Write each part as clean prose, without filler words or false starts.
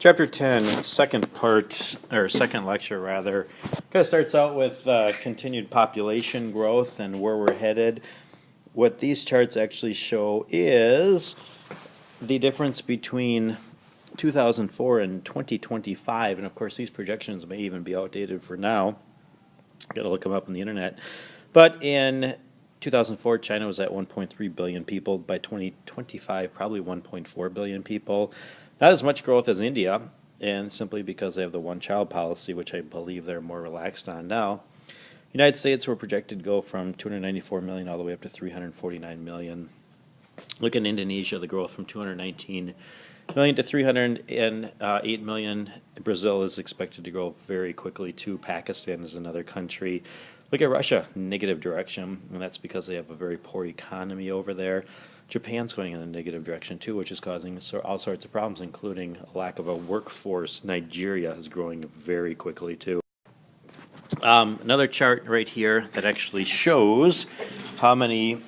Chapter 10, second part, or second lecture rather, kind of starts out with continued population growth and where we're headed. What these charts actually show is the difference between 2004 and 2025, and of course these projections may even be outdated for now. Got to look them up on the internet. But in 2004, China was at 1.3 billion people. By 2025, probably 1.4 billion people. Not as much growth as India, and simply because they have the one-child policy, which I believe they're more relaxed on now. United States were projected to go from 294 million all the way up to 349 million. Look at Indonesia, the growth from 219 million to 308 million. Brazil is expected to grow very quickly too. Pakistan is another country. Look at Russia, negative direction, and that's because they have a very poor economy over there. Japan's going in a negative direction too, which is causing all sorts of problems, including a lack of a workforce. Nigeria is growing very quickly too. Another chart right here that actually shows how many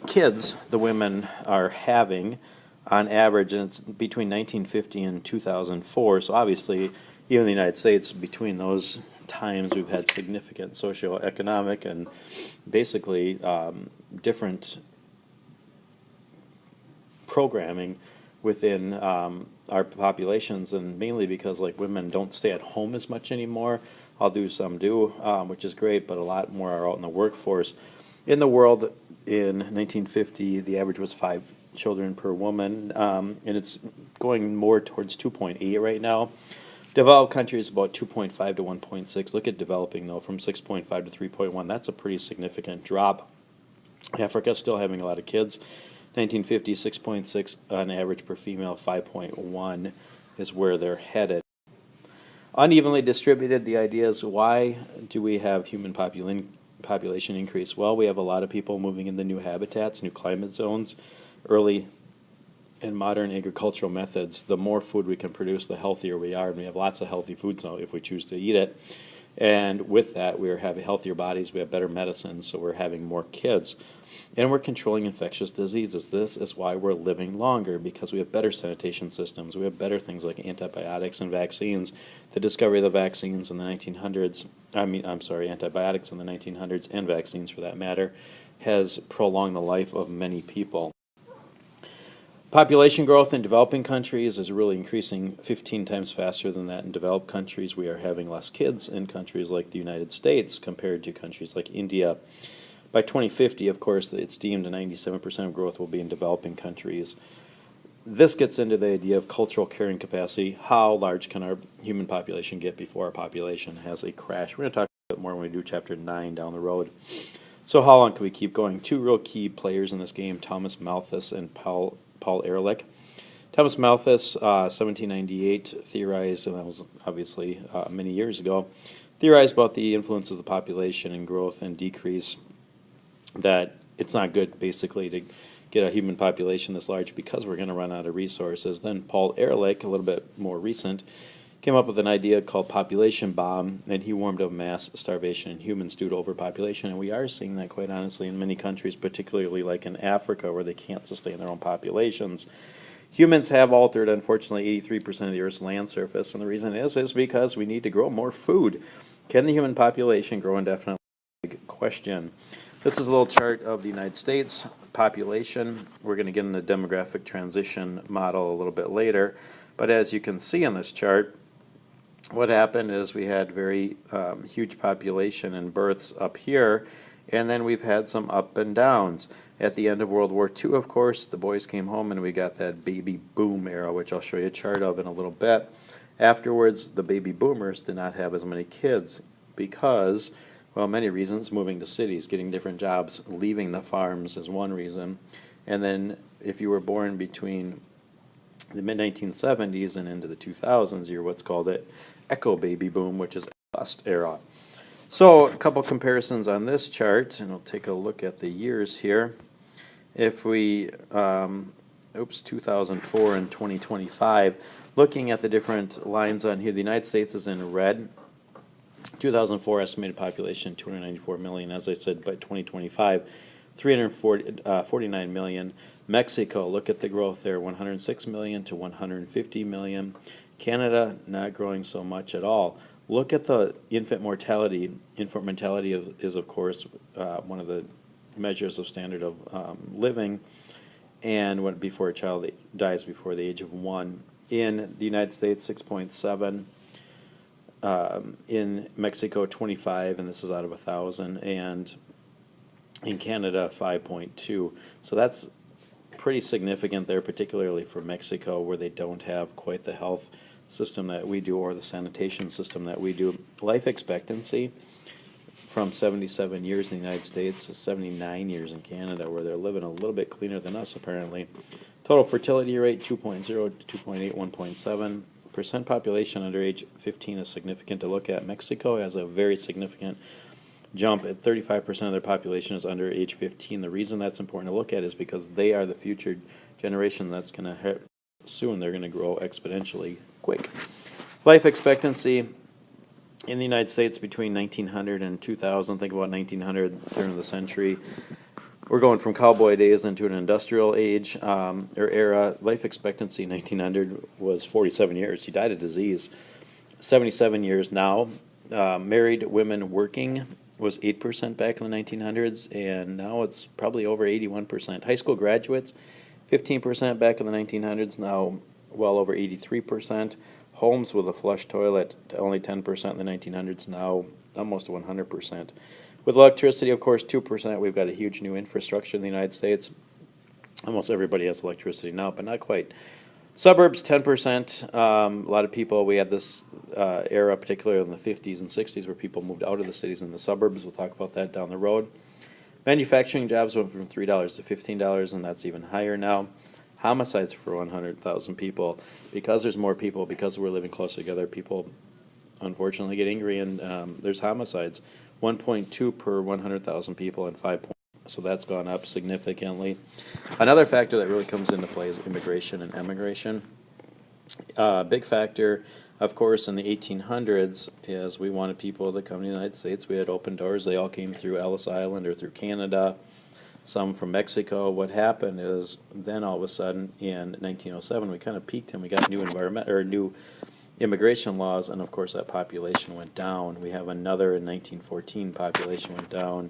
kids the women are having on average, and it's between 1950 and 2004. So obviously, even in the United States, between those times, we've had significant socioeconomic and basically different programming within our populations, and mainly because like women don't stay at home as much anymore. Some do, which is great, but a lot more are out in the workforce. In the world, in 1950, the average was 5 children per woman, and it's going more towards 2.8 right now. Developed countries about 2.5 to 1.6. Look at developing though, from 6.5 to 3.1. That's a pretty significant drop. Africa still having a lot of kids. 1950, 6.6 on average per female, 5.1 is where they're headed. Unevenly distributed, the idea is why do we have human population increase? Well, we have a lot of people moving into new habitats, new climate zones, early and modern agricultural methods. The more food we can produce, the healthier we are, and we have lots of healthy foods now if we choose to eat it. And with that, we are having healthier bodies, we have better medicine, so we're having more kids. And we're controlling infectious diseases. This is why we're living longer, because we have better sanitation systems. We have better things like antibiotics and vaccines. The discovery of the vaccines in the 1900s, antibiotics in the 1900s and vaccines for that matter, has prolonged the life of many people. Population growth in developing countries is really increasing 15 times faster than that in developed countries. We are having less kids in countries like the United States compared to countries like India. By 2050, of course, it's deemed 97% of growth will be in developing countries. This gets into the idea of cultural carrying capacity. How large can our human population get before our population has a crash? We're going to talk a bit more when we do Chapter 9 down the road. So how long can we keep going? Two real key players in this game, Thomas Malthus and Paul Ehrlich. Thomas Malthus, 1798, theorized, and that was obviously many years ago, theorized about the influence of the population and growth and decrease, that it's not good basically to get a human population this large because we're going to run out of resources. Then Paul Ehrlich, a little bit more recent, came up with an idea called population bomb, and he warned of mass starvation and humans due to overpopulation. And we are seeing that, quite honestly, in many countries, particularly like in Africa, where they can't sustain their own populations. Humans have altered, unfortunately, 83% of the Earth's land surface, and the reason is because we need to grow more food. Can the human population grow indefinitely? Big question. This is a little chart of the United States population. We're going to get into the demographic transition model a little bit later, but as you can see on this chart, what happened is we had very huge population and births up here, and then we've had some up and downs. At the end of World War II, of course, the boys came home and we got that baby boom era, which I'll show you a chart of in a little bit. Afterwards, the baby boomers did not have as many kids because, well, many reasons. Moving to cities, getting different jobs, leaving the farms is one reason. And then if you were born between the mid-1970s and into the 2000s, you're what's called an echo baby boom, which is a bust era. So a couple comparisons on this chart, and we'll take a look at the years here. If we, 2004 and 2025, looking at the different lines on here, the United States is in red. 2004 estimated population 294 million. As I said, by 2025, 349 million. Mexico, look at the growth there, 106 million to 150 million. Canada, not growing so much at all. Look at the infant mortality. Infant mortality is of course, one of the measures of standard of living, and when before a child dies before the age of 1. In the United States, 6.7. In Mexico, 25, and this is out of 1,000, and in Canada, 5.2. So that's pretty significant there, particularly for Mexico, where they don't have quite the health system that we do or the sanitation system that we do. Life expectancy from 77 years in the United States to 79 years in Canada, where they're living a little bit cleaner than us, apparently. Total fertility rate, 2.0 to 2.8, 1.7. Percent population under age 15 is significant to look at. Mexico has a very significant jump at 35% of their population is under age 15. The reason that's important to look at is because they are the future generation that's going to soon. They're going to grow exponentially quick. Life expectancy in the United States between 1900 and 2000. Think about 1900, turn of the century. We're going from cowboy days into an industrial age or era. Life expectancy in 1900 was 47 years. You died of disease. 77 years now. Married women working was 8% back in the 1900s, and now it's probably over 81%. High school graduates, 15% back in the 1900s, now well over 83%. Homes with a flush toilet, only 10% in the 1900s, now almost 100%. With electricity, of course, 2%. We've got a huge new infrastructure in the United States. Almost everybody has electricity now, but not quite. Suburbs, 10%. A lot of people, we had this era, particularly in the 50s and 60s, where people moved out of the cities and the suburbs. We'll talk about that down the road. Manufacturing jobs went from $3 to $15, and that's even higher now. Homicides for 100,000 people. Because there's more people, because we're living close together, people unfortunately get angry, and there's homicides. 1.2 per 100,000 people and 5. So that's gone up significantly. Another factor that really comes into play is immigration and emigration. Big factor, of course, in the 1800s is we wanted people to come to the United States. We had open doors. They all came through Ellis Island or through Canada, some from Mexico. What happened is then all of a sudden in 1907 we kind of peaked and we got new immigration laws, and of course that population went down. We have another in 1914, population went down.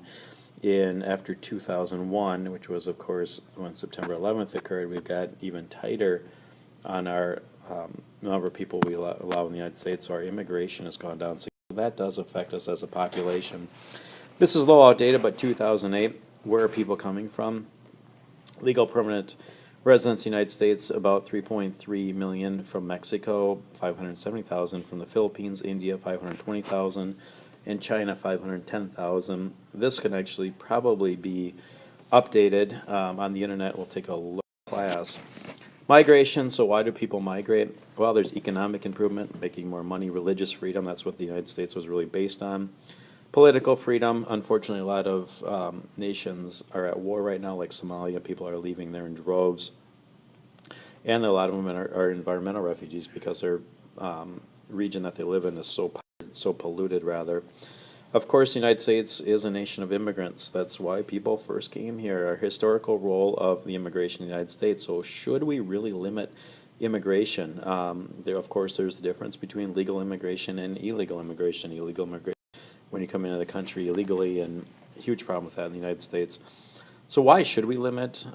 After 2001, which was of course when September 11th occurred, we've got even tighter on our number of people we allow in the United States, so our immigration has gone down. So that does affect us as a population. This is low outdated, but 2008, where are people coming from? Legal permanent residents in the United States, about 3.3 million from Mexico, 570,000 from the Philippines, India, 520,000, and China, 510,000. This can actually probably be updated on the internet. We'll take a look at class. Migration, so why do people migrate? Well, there's economic improvement, making more money, religious freedom, that's what the United States was really based on. Political freedom, unfortunately a lot of nations are at war right now, like Somalia. People are leaving there in droves. And a lot of them are environmental refugees because their region that they live in is so polluted, rather. Of course, the United States is a nation of immigrants. That's why people first came here. Our historical role of the immigration in the United States. So should we really limit immigration? Of course, there's the difference between legal immigration and illegal immigration. Illegal immigration, when you come into the country illegally, and huge problem with that in the United States. So why should we limit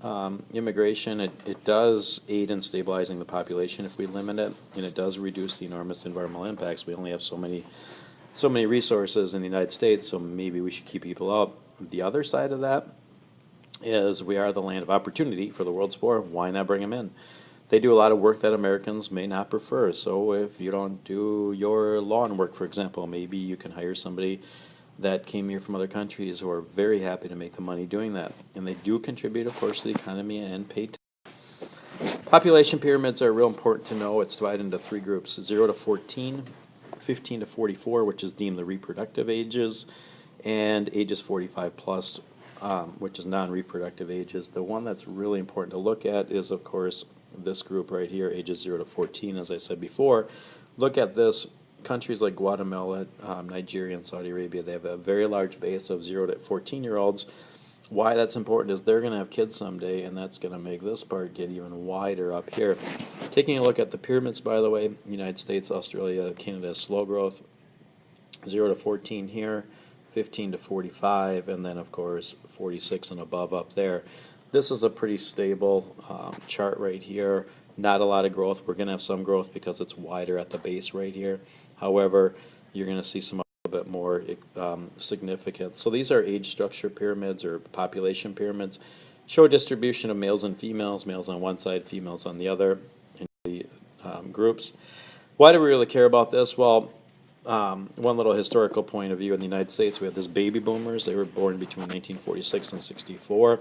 immigration? It does aid in stabilizing the population if we limit it, and it does reduce the enormous environmental impacts. We only have so many resources in the United States, so maybe we should keep people out. The other side of that is we are the land of opportunity for the world's poor. Why not bring them in? They do a lot of work that Americans may not prefer. So if you don't do your lawn work, for example, maybe you can hire somebody that came here from other countries who are very happy to make the money doing that. And they do contribute, of course, to the economy and pay tax. Population pyramids are real important to know. It's divided into 3 groups, 0 to 14, 15 to 44, which is deemed the reproductive ages, and ages 45 plus, which is non-reproductive ages. The one that's really important to look at is, of course, this group right here, ages 0 to 14, as I said before. Look at this. Countries like Guatemala, Nigeria, and Saudi Arabia, they have a very large base of 0 to 14-year-olds. Why that's important is they're going to have kids someday, and that's going to make this part get even wider up here. Taking a look at the pyramids, by the way, United States, Australia, Canada has slow growth, 0 to 14 here, 15 to 45, and then, of course, 46 and above up there. This is a pretty stable chart right here. Not a lot of growth. We're going to have some growth because it's wider at the base right here. However, you're going to see some a bit more significant. So these are age structure pyramids or population pyramids. Show a distribution of males and females, males on one side, females on the other, in the groups. Why do we really care about this? Well, one little historical point of view in the United States, we had this baby boomers. They were born between 1946 and 64.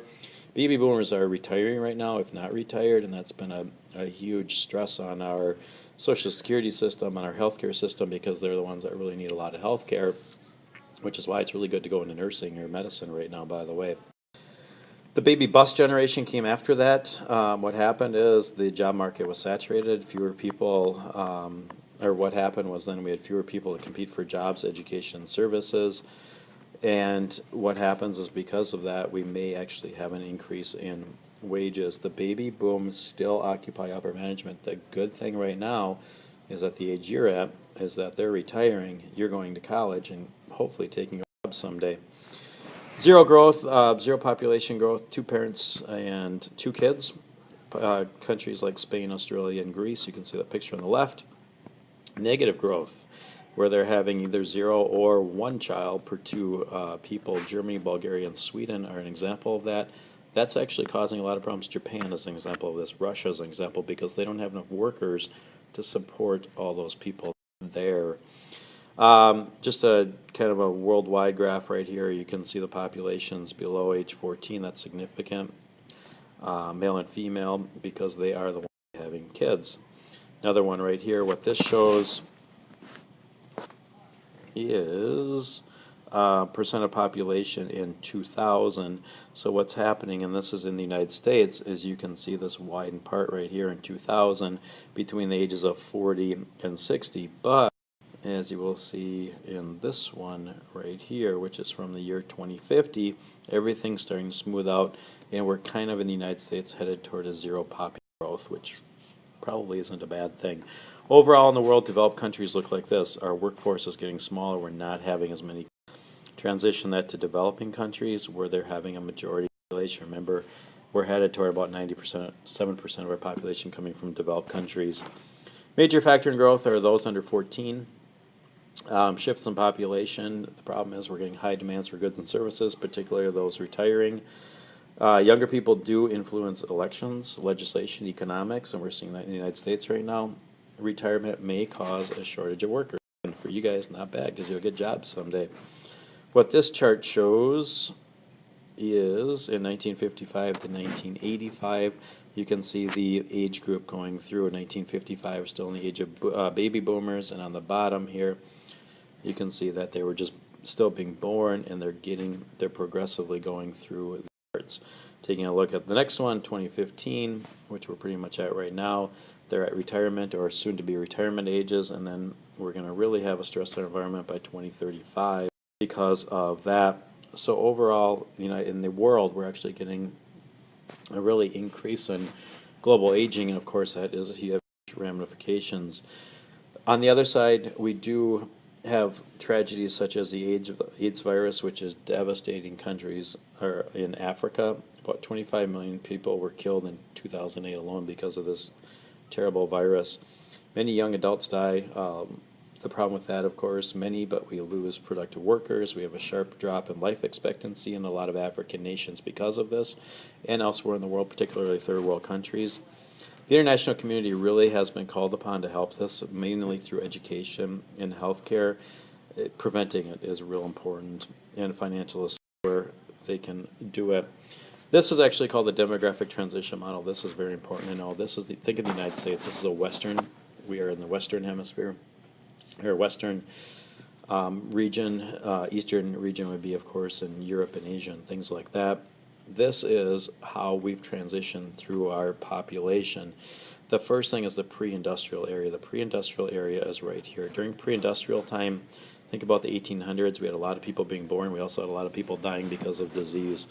Baby boomers are retiring right now, if not retired, and that's been a huge stress on our Social Security system and our healthcare system because they're the ones that really need a lot of healthcare, which is why it's really good to go into nursing or medicine right now, by the way. The baby bust generation came after that. What happened is the job market was saturated, fewer people, or what happened was then we had fewer people to compete for jobs, education, services. And what happens is because of that, we may actually have an increase in wages. The baby boom still occupy upper management. The good thing right now is at the age you're at is that they're retiring, you're going to college, and hopefully taking a job someday. Zero growth, zero population growth, 2 parents and 2 kids. Countries like Spain, Australia, and Greece, you can see that picture on the left. Negative growth, where they're having either 0 or 1 child per 2 people. Germany, Bulgaria, and Sweden are an example of that. That's actually causing a lot of problems. Japan is an example of this. Russia is an example because they don't have enough workers to support all those people there. Just a kind of a worldwide graph right here. You can see the populations below age 14. That's significant. Male and female, because they are the ones having kids. Another one right here. What this shows is percent of population in 2000. So what's happening, and this is in the United States, is you can see this widened part right here in 2000 between the ages of 40 and 60. But as you will see in this one right here, which is from the year 2050, everything's starting to smooth out, and we're kind of in the United States headed toward a zero population growth, which probably isn't a bad thing. Overall in the world, developed countries look like this. Our workforce is getting smaller. We're not having as many. Transition that to developing countries where they're having a majority population. Remember, we're headed toward about 90%, 7% of our population coming from developed countries. Major factor in growth are those under 14. Shifts in population. The problem is we're getting high demands for goods and services, particularly those retiring. Younger people do influence elections, legislation, economics, and we're seeing that in the United States right now. Retirement may cause a shortage of workers. And for you guys, not bad because you'll get jobs someday. What this chart shows is in 1955 to 1985, you can see the age group going through. In 1955, still in the age of baby boomers, and on the bottom here, you can see that they were just still being born, and they're progressively going through the charts. Taking a look at the next one, 2015, which we're pretty much at right now, they're at retirement or soon to be retirement ages, and then we're going to really have a stressful environment by 2035 because of that. So overall, in the world, we're actually getting a really increase in global aging, and of course that is huge ramifications. On the other side, we do have tragedies such as the AIDS virus, which is devastating countries in Africa. About 25 million people were killed in 2008 alone because of this terrible virus. Many young adults die. The problem with that, of course, but we lose productive workers. We have a sharp drop in life expectancy in a lot of African nations because of this, and elsewhere in the world, particularly third world countries. The international community really has been called upon to help this, mainly through education and healthcare. Preventing it is real important, and financial assistance where they can do it. This is actually called the demographic transition model. This is very important to know. Think of the United States. This is we are in the Western Hemisphere, or Western region. Eastern region would be, of course, in Europe and Asia and things like that. This is how we've transitioned through our population. The first thing is the pre-industrial area. The pre-industrial area is right here. During pre-industrial time, think about the 1800s. We had a lot of people being born. We also had a lot of people dying because of disease.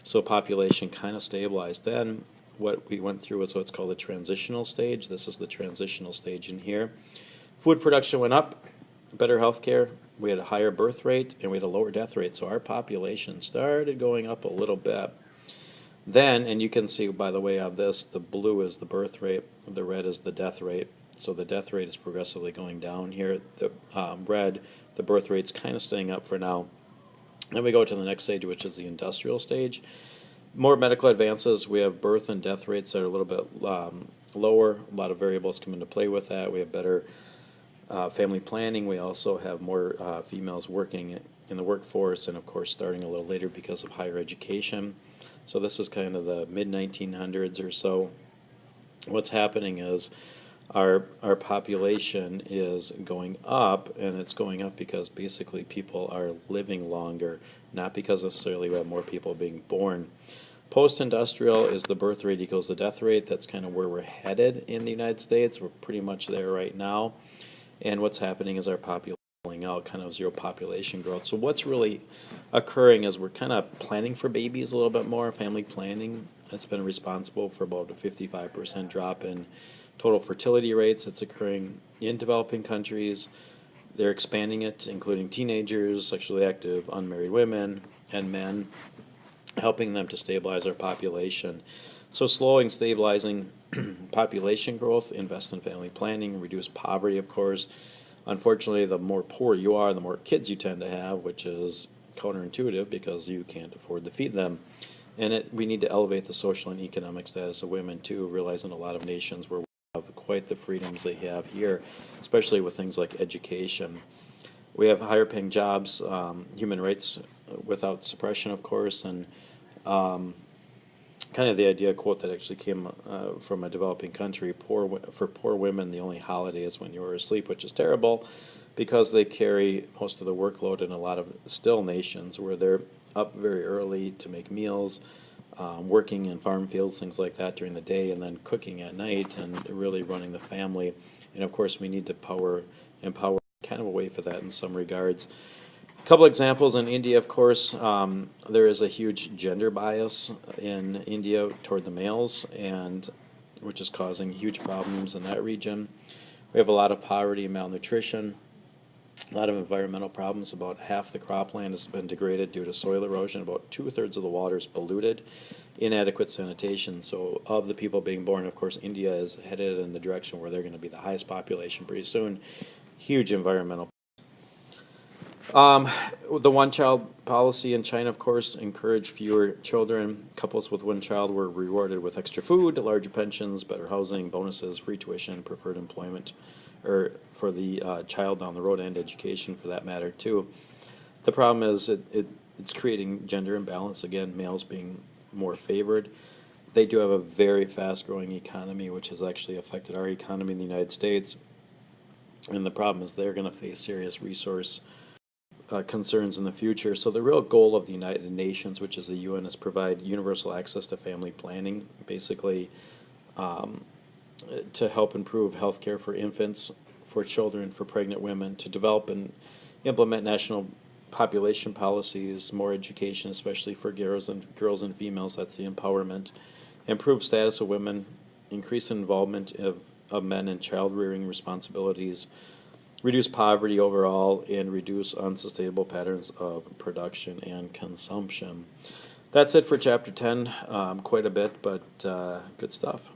So population kind of stabilized. Then what we went through was what's called the transitional stage. This is the transitional stage in here. Food production went up, better health care, we had a higher birth rate, and we had a lower death rate. So our population started going up a little bit. Then, and you can see, by the way, on this, the blue is the birth rate, the red is the death rate. So the death rate is progressively going down here. The red, the birth rate's kind of staying up for now. Then we go to the next stage, which is the industrial stage. More medical advances. We have birth and death rates that are a little bit lower. A lot of variables come into play with that. We have better family planning. We also have more females working in the workforce, and of course starting a little later because of higher education. So this is kind of the mid-1900s or so. What's happening is our population is going up, and it's going up because basically people are living longer, not because necessarily we have more people being born. Post-industrial is the birth rate equals the death rate. That's kind of where we're headed in the United States. We're pretty much there right now. And what's happening is our population going out, kind of zero population growth. So what's really occurring is we're kind of planning for babies a little bit more. Family planning, that's been responsible for about a 55% drop in total fertility rates. It's occurring in developing countries. They're expanding it, including teenagers, sexually active, unmarried women, and men, helping them to stabilize our population. So slowing, stabilizing population growth, invest in family planning, reduce poverty, of course. Unfortunately, the more poor you are, the more kids you tend to have, which is counterintuitive because you can't afford to feed them. And we need to elevate the social and economic status of women too, realizing a lot of nations where we have quite the freedoms they have here, especially with things like education. We have higher paying jobs, human rights without suppression, of course, and kind of the idea quote that actually came from a developing country, for poor women the only holiday is when you're asleep, which is terrible because they carry most of the workload in a lot of still nations where they're up very early to make meals, working in farm fields, things like that during the day, and then cooking at night and really running the family. And of course we need to empower kind of a way for that in some regards. A couple examples in India, of course, there is a huge gender bias in India toward the males, and which is causing huge problems in that region. We have a lot of poverty and malnutrition, a lot of environmental problems. About half the cropland has been degraded due to soil erosion. About 2/3 of the water is polluted, inadequate sanitation. So of the people being born, of course, India is headed in the direction where they're going to be the highest population pretty soon. Huge environmental. The one-child policy in China, of course, encouraged fewer children. Couples with one child were rewarded with extra food, larger pensions, better housing, bonuses, free tuition, preferred employment, or for the child down the road, and education for that matter too. The problem is it's creating gender imbalance, again, males being more favored. They do have a very fast-growing economy, which has actually affected our economy in the United States. And the problem is they're going to face serious resource concerns in the future. So the real goal of the United Nations, which is the UN, is provide universal access to family planning, basically to help improve health care for infants, for children, for pregnant women, to develop and implement national population policies, more education, especially for girls and females, that's the empowerment, improve status of women, increase involvement of men in child-rearing responsibilities, reduce poverty overall, and reduce unsustainable patterns of production and consumption. That's it for Chapter 10. Quite a bit, but good stuff.